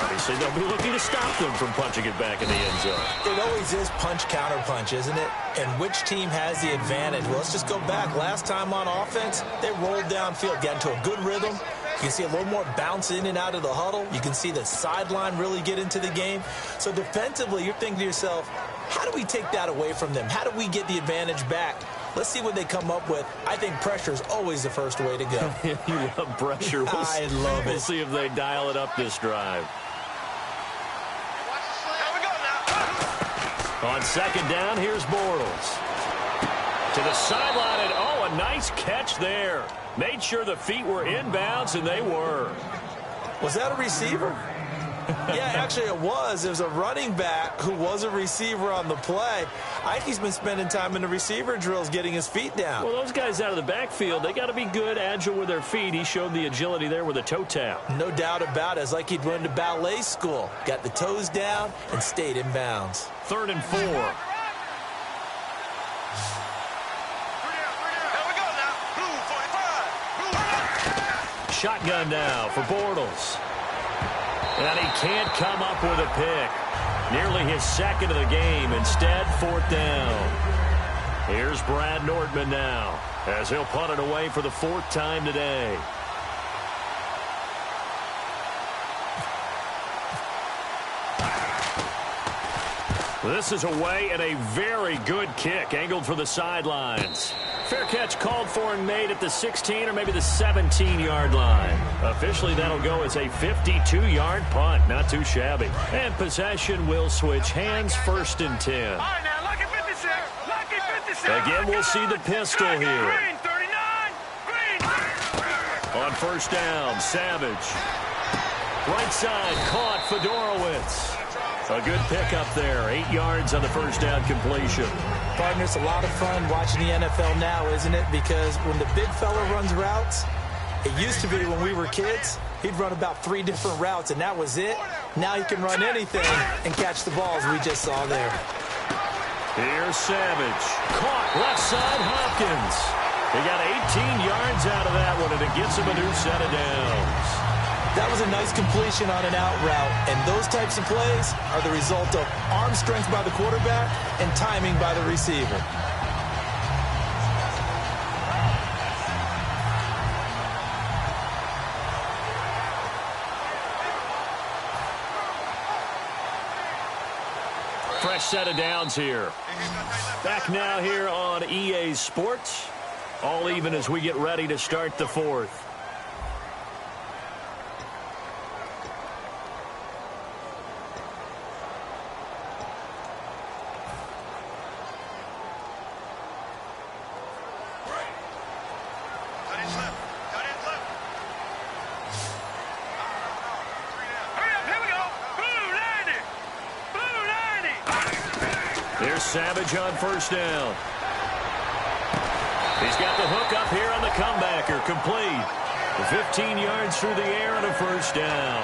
S3: Obviously, they'll be looking to stop them from punching it back in the end zone.
S4: It always is punch-counter-punch, isn't it? And which team has the advantage? Well, let's just go back. Last time on offense, they rolled downfield, got into a good rhythm. You can see a little more bounce in and out of the huddle. You can see the sideline really get into the game. So defensively, you're thinking to yourself, how do we take that away from them? How do we get the advantage back? Let's see what they come up with. I think pressure is always the first way to go.
S3: You love pressure.
S4: I love it.
S3: We'll see if they dial it up this drive.
S5: Here we go now.
S3: On 2nd down, here's Bortles. To the sideline, and a nice catch there. Made sure the feet were inbounds, and they were.
S4: Was that a receiver? Yeah, actually it was. There's a running back who was a receiver on the play. I think he's been spending time in the receiver drills getting his feet down.
S3: Well, those guys out of the backfield, they got to be good, agile with their feet. He showed the agility there with a toe tap.
S4: No doubt about it. It's like he'd went to ballet school. Got the toes down and stayed in bounds.
S3: 3rd and 4. Shotgun now for Bortles. And he can't come up with a pick. Nearly his 2nd of the game. Instead, 4th down. Here's Brad Nordman now as he'll punt it away for the 4th time today. This is away and a very good kick angled for the sidelines. Fair catch called for and made at the 16 or maybe the 17-yard line. Officially, that'll go as a 52-yard punt. Not too shabby. And possession will switch hands, 1st and 10.
S5: All right, now, lucky 56. Lucky 56.
S3: Again, we'll see the pistol here.
S5: Green, 39. Green.
S3: On 1st down, Savage. Right side, caught Fedorowicz. A good pickup there. 8 yards on the 1st down completion.
S4: Partner, it's a lot of fun watching the NFL now, isn't it? Because when the big fella runs routes, it used to be when we were kids, he'd run about 3 different routes, and that was it. Now he can run anything and catch the balls we just saw there.
S3: Here's Savage. Caught left side, Hopkins. He got 18 yards out of that one, and it gets him a new set of downs.
S4: That was a nice completion on an out route, and those types of plays are the result of arm strength by the quarterback and timing by the receiver.
S3: Fresh set of downs here. Back now here on EA Sports. All even as we get ready to start the 4th. Here's Savage on first down. He's got the hook up here on the comebacker. Complete. 15 yards through the air and a first down.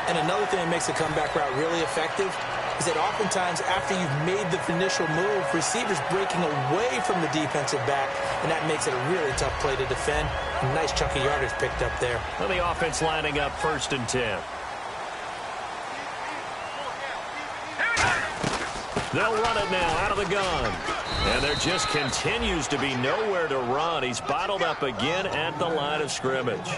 S4: And another thing that makes a comeback route really effective is that oftentimes after you've made the initial move, receivers breaking away from the defensive back, and that makes it a really tough play to defend. A nice chunk of yardage picked up there.
S3: Well, the offense lining up 1st and 10. They'll run it now out of the gun. And there just continues to be nowhere to run. He's bottled up again at the line of scrimmage.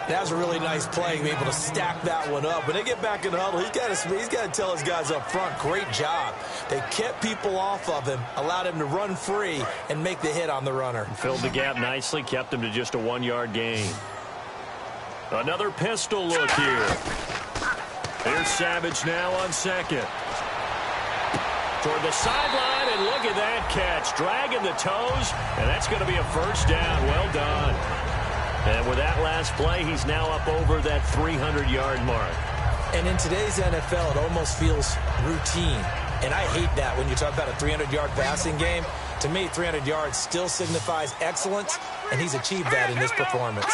S4: That was a really nice play, being able to stack that one up. When they get back in the huddle, he's got to tell his guys up front, great job. They kept people off of him, allowed him to run free, and make the hit on the runner.
S3: Filled the gap nicely, kept him to just a 1-yard gain. Another pistol look here. Here's Savage now on second. Toward the sideline, and look at that catch. Dragging the toes, and that's going to be a first down. Well done. And with that last play, he's now up over that 300-yard mark.
S4: And in today's NFL, it almost feels routine. And I hate that when you talk about a 300-yard passing game. To me, 300 yards still signifies excellence, and he's achieved that in this performance.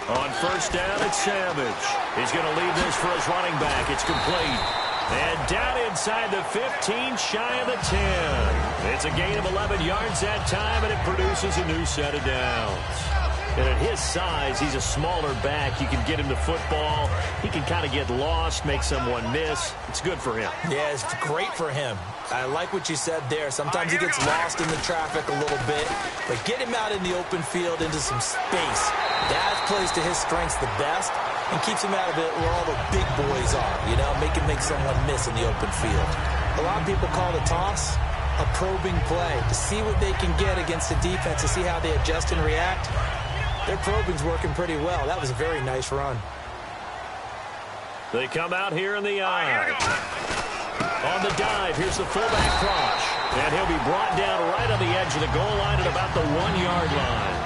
S3: On first down, it's Savage. He's going to leave this for his running back. It's complete. And down inside the 15, shy of the 10. It's a gain of 11 yards that time, and it produces a new set of downs. And at his size, he's a smaller back. You can get him to football. He can kind of get lost, make someone miss. It's good for him.
S4: Yeah, it's great for him. I like what you said there. Sometimes he gets lost in the traffic a little bit, but get him out in the open field into some space. That plays to his strengths the best and keeps him out of it where all the big boys are, you know, make someone miss in the open field. A lot of people call the toss a probing play to see what they can get against the defense, to see how they adjust and react. Their probing's working pretty well. That was a very nice run.
S3: They come out here in the eye. On the dive, here's the fullback cross. And he'll be brought down right on the edge of the goal line at about the 1-yard line.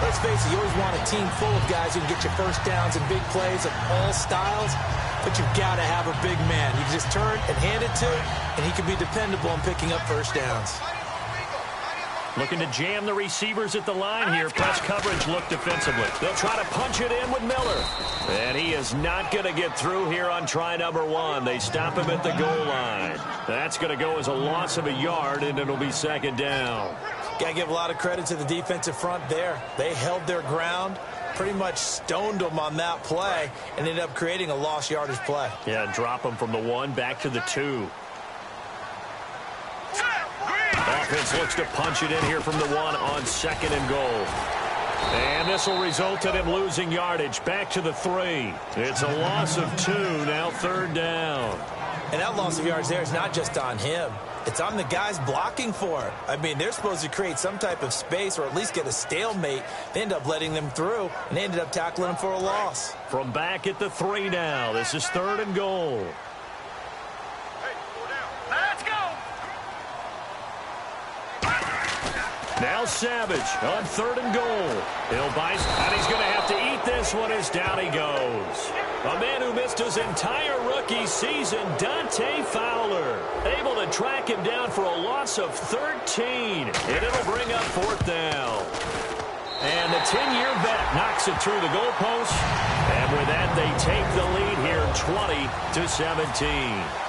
S4: Let's face it, you always want a team full of guys who can get you first downs and big plays of all styles, but you've got to have a big man. You can just turn and hand it to him, and he can be dependable in picking up first downs.
S3: Looking to jam the receivers at the line here. Press coverage look defensively. They'll try to punch it in with Miller. And he is not going to get through here on try number 1. They stop him at the goal line. That's going to go as a loss of a yard, and it'll be 2nd down.
S4: Got to give a lot of credit to the defensive front there. They held their ground, pretty much stoned them on that play, and ended up creating a lost yardage play.
S3: Yeah, drop them from the 1 back to the 2. Offense looks to punch it in here from the 1 on 2nd and goal. And this will result in him losing yardage back to the 3. It's a loss of 2, now 3rd down.
S4: And that loss of yards there is not just on him. It's on the guys blocking for it. I mean, they're supposed to create some type of space or at least get a stalemate. They end up letting them through, and they ended up tackling them for a loss.
S3: From back at the 3 now. This is 3rd and goal. Now Savage on 3rd and goal. He'll bite, and he's going to have to eat this one as down he goes. A man who missed his entire rookie season, Dante Fowler, able to track him down for a loss of 13, and it'll bring up 4th down. And the 10-year vet knocks it through the goalpost, and with that, they take the lead here 20-17.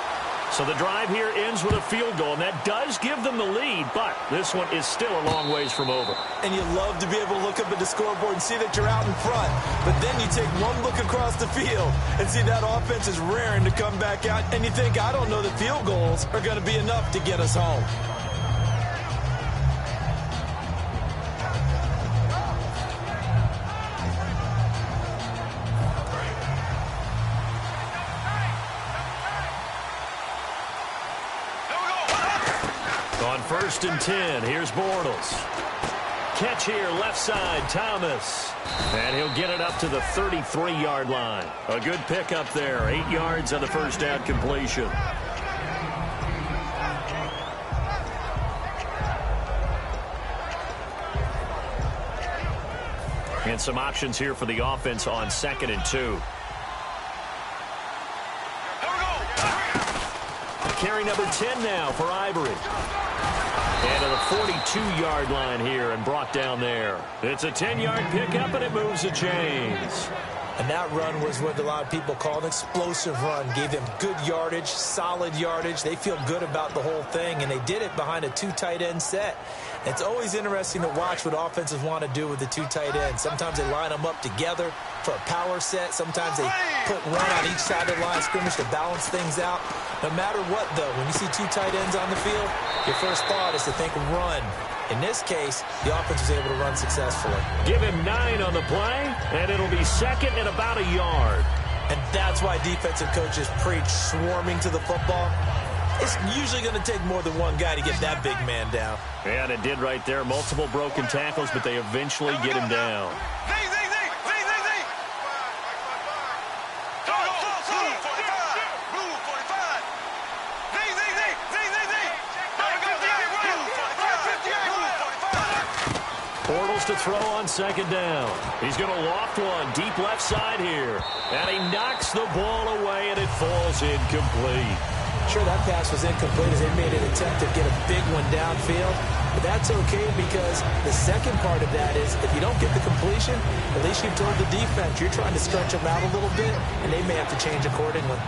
S3: So the drive here ends with a field goal, and that does give them the lead, but this one is still a long ways from over.
S4: And you love to be able to look up at the scoreboard and see that you're out in front, but then you take one look across the field and see that offense is raring to come back out, and you think, I don't know that field goals are going to be enough to get us home.
S3: On 1st and 10, here's Bortles. Catch here, left side, Thomas. And he'll get it up to the 33-yard line. A good pickup there, 8 yards on the first down completion. And some options here for the offense on 2nd and 2. carry number 10 now for Ivory. And to the 42-yard line here and brought down there. It's a 10-yard pickup, and it moves the chains.
S4: And that run was what a lot of people call an explosive run. Gave them good yardage, solid yardage. They feel good about the whole thing, and they did it behind a 2 tight end set. It's always interesting to watch what offenses want to do with the 2 tight ends. Sometimes they line them up together for a power set. Sometimes they put one on each side of the line of scrimmage to balance things out. No matter what, though, when you see 2 tight ends on the field, your first thought is to think run. In this case, the offense was able to run successfully.
S3: Give him 9 on the play, and it'll be second and about a yard.
S4: And that's why defensive coaches preach swarming to the football. It's usually going to take more than one guy to get that big man down.
S3: Yeah, and it did right there. Multiple broken tackles, but they eventually get him down. Bortles to throw on second down. He's going to loft one deep left side here. And he knocks the ball away, and it falls incomplete.
S4: Sure, that pass was incomplete as they made an attempt to get a big one downfield. But that's okay because the second part of that is if you don't get the completion, at least you've told the defense you're trying to stretch them out a little bit, and they may have to change accordingly.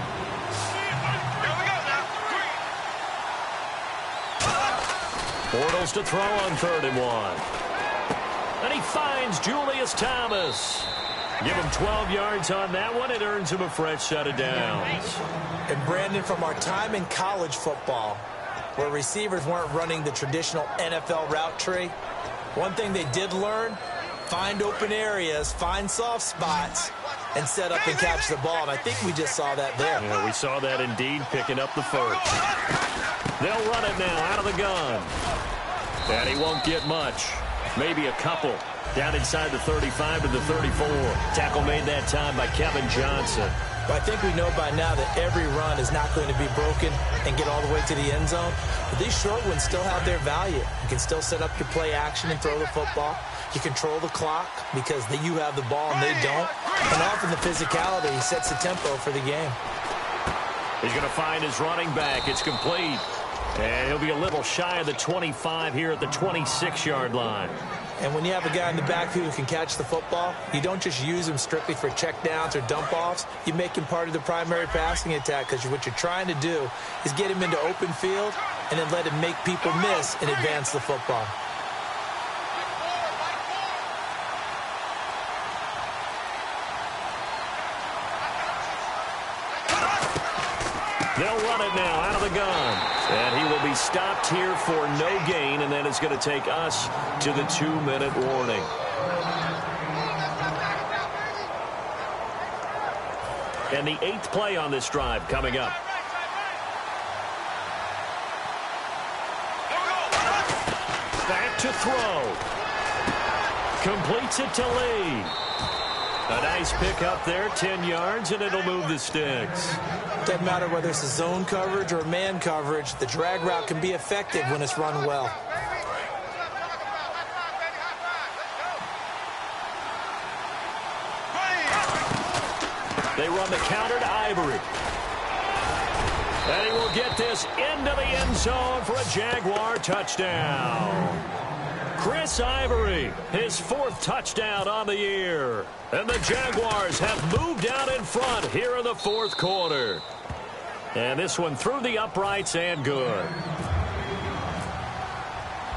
S3: Bortles to throw on 3rd and 1. And he finds Julius Thomas. Give him 12 yards on that one. It earns him a fresh set of downs.
S4: And Brandon, from our time in college football, where receivers weren't running the traditional NFL route tree, one thing they did learn, find open areas, find soft spots, and set up and catch the ball. And I think we just saw that there.
S3: Yeah, we saw that indeed, picking up the first. They'll run it now out of the gun. And he won't get much. Maybe a couple. Down inside the 35 to the 34. Tackle made that time by Kevin Johnson.
S4: But I think we know by now that every run is not going to be broken and get all the way to the end zone. But these short ones still have their value. You can still set up your play action and throw the football. You control the clock because you have the ball and they don't. And often the physicality sets the tempo for the game.
S3: He's going to find his running back. It's complete. And he'll be a little shy of the 25 here at the 26-yard line.
S4: And when you have a guy in the backfield who can catch the football, you don't just use him strictly for checkdowns or dump-offs. You make him part of the primary passing attack because what you're trying to do is get him into open field and then let him make people miss and advance the football.
S3: They'll run it now out of the gun. And he will be stopped here for no gain, and then it's going to take us to the 2-minute warning. And the 8th play on this drive coming up. Back to throw. Completes it to Lee. A nice pick up there, 10 yards, and it'll move the sticks.
S4: Doesn't matter whether it's a zone coverage or man coverage, the drag route can be effective when it's run well.
S3: They run the counter to Ivory. And he will get this into the end zone for a Jaguar touchdown. Chris Ivory, his 4th touchdown on the year. And the Jaguars have moved out in front here in the 4th quarter. And this one through the uprights and good.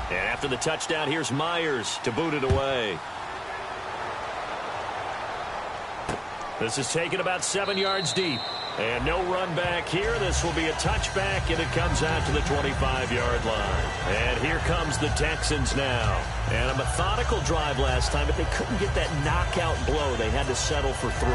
S3: And after the touchdown, here's Myers to boot it away. This is taken about 7 yards deep. And no run back here. This will be a touchback, and it comes out to the 25-yard line. And here comes the Texans now. And a methodical drive last time, but they couldn't get that knockout blow. They had to settle for 3.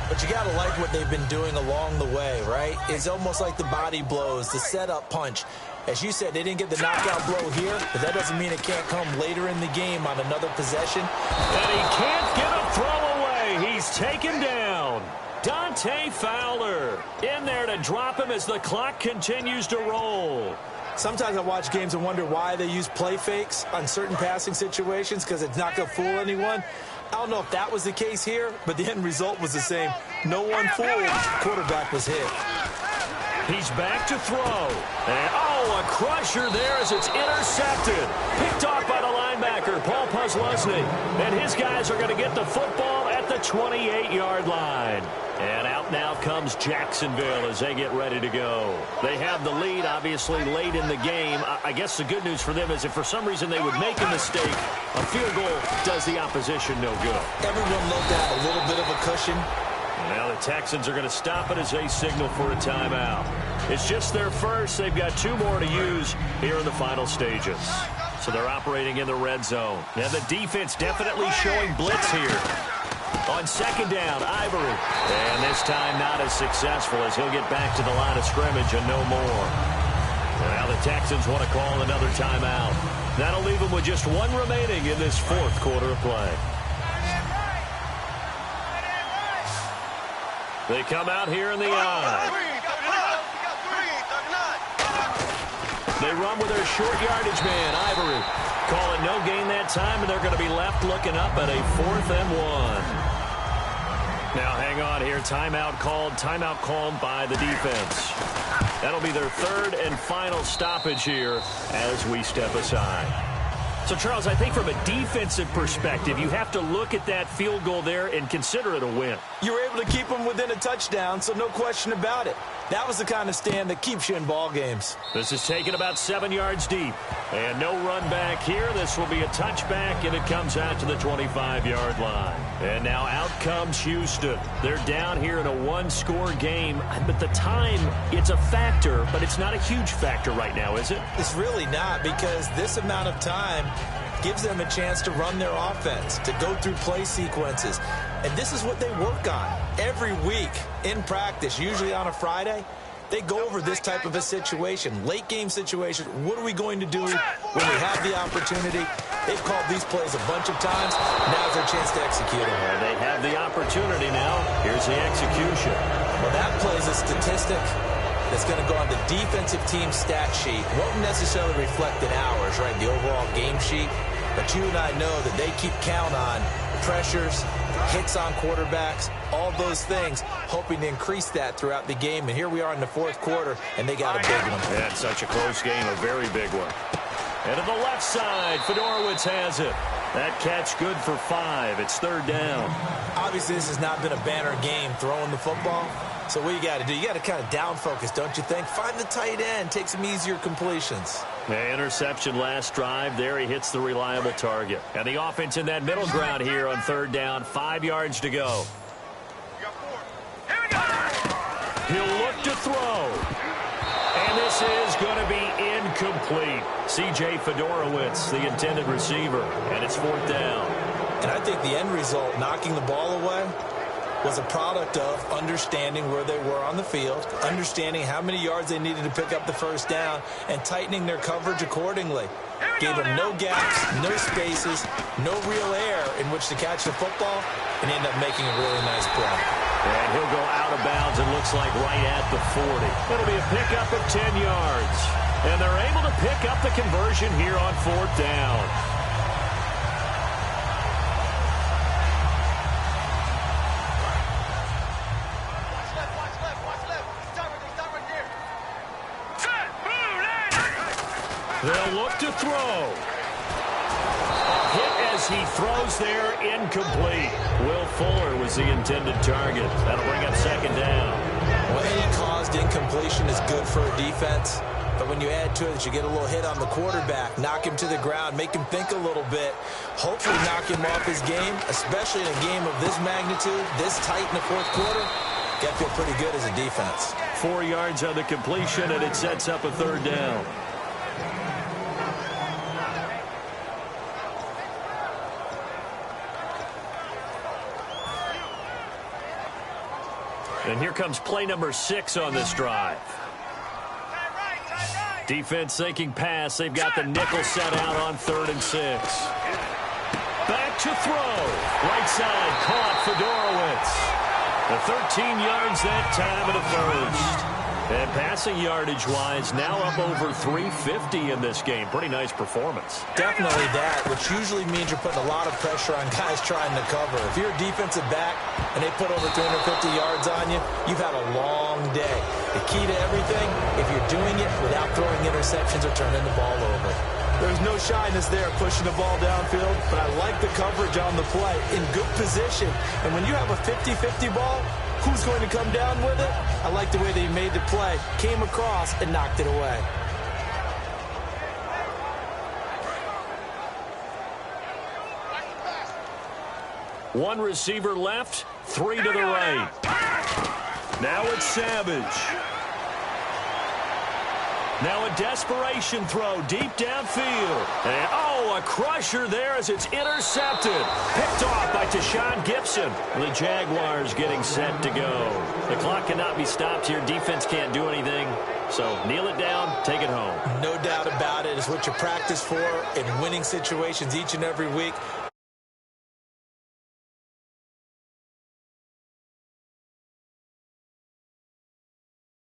S4: But you got to like what they've been doing along the way, right? It's almost like the body blows, the setup punch. As you said, they didn't get the knockout blow here, but that doesn't mean it can't come later in the game on another possession.
S3: And he can't get a throw away. He's taken down. Dante Fowler in there to drop him as the clock continues to roll.
S4: Sometimes I watch games and wonder why they use play fakes on certain passing situations because it's not going to fool anyone. I don't know if that was the case here, but the end result was the same. No one fooled. Quarterback was hit.
S3: He's back to throw. And, a crusher there as it's intercepted. Picked off by the linebacker, Paul Puslesny. And his guys are going to get the football at the 28-yard line. And out now comes Jacksonville as they get ready to go. They have the lead, obviously, late in the game. I guess the good news for them is if for some reason they would make a mistake, a field goal does the opposition no good.
S4: Everyone loved to have a little bit of a cushion.
S3: Now the Texans are going to stop it as they signal for a timeout. It's just their first. They've got 2 more to use here in the final stages. So they're operating in the red zone. And the defense definitely showing blitz here. On second down, Ivory. And this time not as successful as he'll get back to the line of scrimmage and no more. And now the Texans want to call another timeout. That'll leave them with just 1 remaining in this 4th quarter of play. They come out here in the eye. They run with their short yardage man, Ivory. Calling no gain that time, and they're going to be left looking up at a 4th and 1. Now hang on here. Timeout called by the defense. That'll be their 3rd and final stoppage here as we step aside. So, Charles, I think from a defensive perspective, you have to look at that field goal there and consider it a win.
S4: You were able to keep them within a touchdown, so no question about it. That was the kind of stand that keeps you in ball games.
S3: This is taken about 7 yards deep. And no run back here. This will be a touchback, and it comes out to the 25-yard line. And now out comes Houston. They're down here in a 1-score game. But the time, it's a factor, but it's not a huge factor right now, is it?
S4: It's really not, because this amount of time gives them a chance to run their offense, to go through play sequences. And this is what they work on every week in practice, usually on a Friday. They go over this type of a situation, late game situation. What are we going to do when we have the opportunity? They've called these plays a bunch of times. Now's their chance to execute them.
S3: They have the opportunity now. Here's the execution.
S4: Well, that plays a statistic that's going to go on the defensive team stat sheet. Won't necessarily reflect in ours, right, the overall game sheet. But you and I know that they keep count on pressures, hits on quarterbacks, all those things, hoping to increase that throughout the game. And here we are in the 4th quarter, and they got a big one.
S3: Yeah, it's such a close game, a very big one. And to the left side, Fedorowicz has it. That catch good for 5. It's 3rd down.
S4: Obviously, this has not been a banner game throwing the football. So what you got to do, you got to kind of down focus, don't you think? Find the tight end, take some easier completions.
S3: The interception last drive. There he hits the reliable target. And the offense in that middle ground here on 3rd down. 5 yards to go. He'll look to throw. And this is going to be incomplete. C.J. Fedorowicz, the intended receiver. And it's 4th down.
S4: And I think the end result, knocking the ball away, was a product of understanding where they were on the field, understanding how many yards they needed to pick up the 1st down, and tightening their coverage accordingly. Gave them no gaps, no spaces, no real air in which to catch the football, and end up making a really nice play.
S3: And he'll go out of bounds, it looks like right at the 40. It'll be a pickup of 10 yards. And they're able to pick up the conversion here on 4th down. They'll look to throw. A hit as he throws there, incomplete. Will Fuller was the intended target. That'll bring up 2nd down.
S4: Well, any caused incompletion is good for a defense. But when you add to it that you get a little hit on the quarterback, knock him to the ground, make him think a little bit, hopefully knock him off his game, especially in a game of this magnitude, this tight in the 4th quarter, got to feel pretty good as a defense.
S3: 4 yards on the completion, and it sets up a 3rd down. And here comes play number 6 on this drive. Defense thinking pass. They've got the nickel set out on 3rd and 6. Back to throw. Right side, caught Fedorowicz. The 13 yards that time in the 1st. And passing yardage-wise, now up over 350 in this game. Pretty nice performance.
S4: Definitely that, which usually means you're putting a lot of pressure on guys trying to cover. If you're a defensive back and they put over 350 yards on you, you've had a long day. The key to everything, if you're doing it without throwing interceptions or turning the ball over.
S7: There's no shyness there pushing the ball downfield, but I like the coverage on the play in good position. And when you have a 50-50 ball, who's going to come down with it? I like the way that he made the play, came across, and knocked it away.
S3: One receiver left, 3 to the right. Now it's Savage. Now a desperation throw deep downfield. And, a crusher there as it's intercepted. Picked off by Tashawn Gibson. The Jaguars getting set to go. The clock cannot be stopped here. Defense can't do anything. So kneel it down, take it home.
S4: No doubt about it. It's what you practice for in winning situations each and every week.